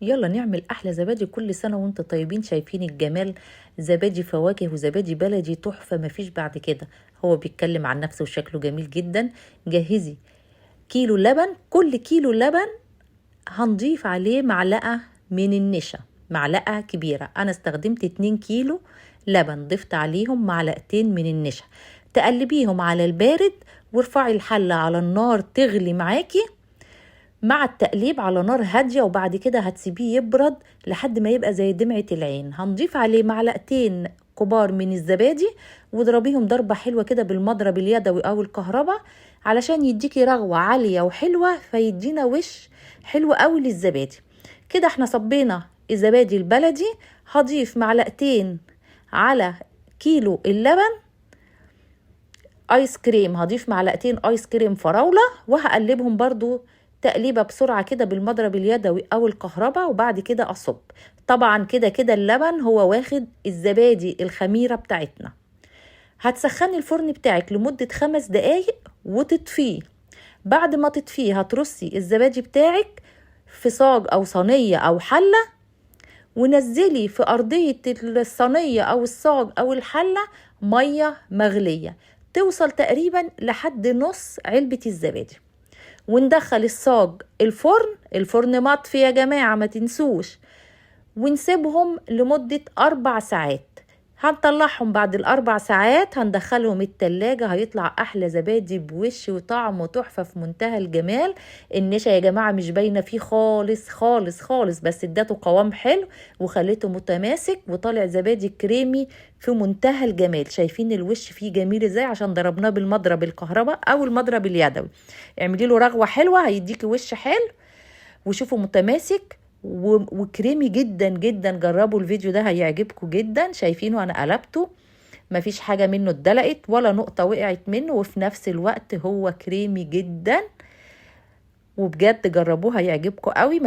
يلا نعمل احلى زبادي كل سنه وانتم طيبين. شايفين الجمال؟ زبادي فواكه وزبادي بلدي تحفه مفيش بعد كده. هو بيتكلم عن نفسه وشكله جميل جدا. جهزي كيلو لبن، كل كيلو لبن هنضيف عليه معلقه من النشا، معلقه كبيره. انا استخدمت 2 كيلو لبن، ضفت عليهم معلقتين من النشا. تقلبيهم على البارد وارفعي الحله على النار تغلي معاكي مع التقليب على نار هادية، وبعد كده هتسيبيه يبرد لحد ما يبقى زي دمعة العين. هنضيف عليه معلقتين كبار من الزبادي واضربيهم ضربة حلوة كده بالمضرب اليدوي او الكهرباء علشان يديكي رغوة عالية وحلوة، فيدينا وش حلو قوي للزبادي. كده احنا صبينا الزبادي البلدي. هضيف معلقتين على كيلو اللبن ايس كريم، هضيف معلقتين ايس كريم فراولة وهقلبهم برضو تقليبه بسرعه كده بالمضرب اليدوي او الكهرباء، وبعد كده اصب. طبعا كده كده اللبن هو واخد الزبادي الخميره بتاعتنا. هتسخني الفرن بتاعك لمده 5 دقايق وتطفيه. بعد ما تطفيه هترصي الزبادي بتاعك في صاج او صينيه او حله، ونزلي في ارضيه الصينيه او الصاج او الحله ميه مغليه توصل تقريبا لحد نص علبه الزبادي، وندخل الصاج الفرن مطفي يا جماعة ما تنسوش، ونسيبهم لمدة 4 ساعات. هنطلعهم بعد ال4 ساعات، هندخلهم التلاجة، هيطلع احلى زبادي بوش وطعم تحفة في منتهى الجمال. النشا يا جماعة مش باينة فيه خالص خالص خالص، بس اداته قوام حلو وخليته متماسك وطالع زبادي كريمي في منتهى الجمال. شايفين الوش فيه جميل ازاي؟ عشان ضربناه بالمضرب الكهرباء او المضرب اليدوي. اعملي له رغوة حلوة هيديكي وش حلو، وشوفوا متماسك وكريمي جدا جدا. جربوا الفيديو ده هيعجبكم جدا. شايفينه انا قلبته مفيش حاجة منه اتدلقت ولا نقطة وقعت منه، وفي نفس الوقت هو كريمي جدا. وبجد جربوه هيعجبكم قوي.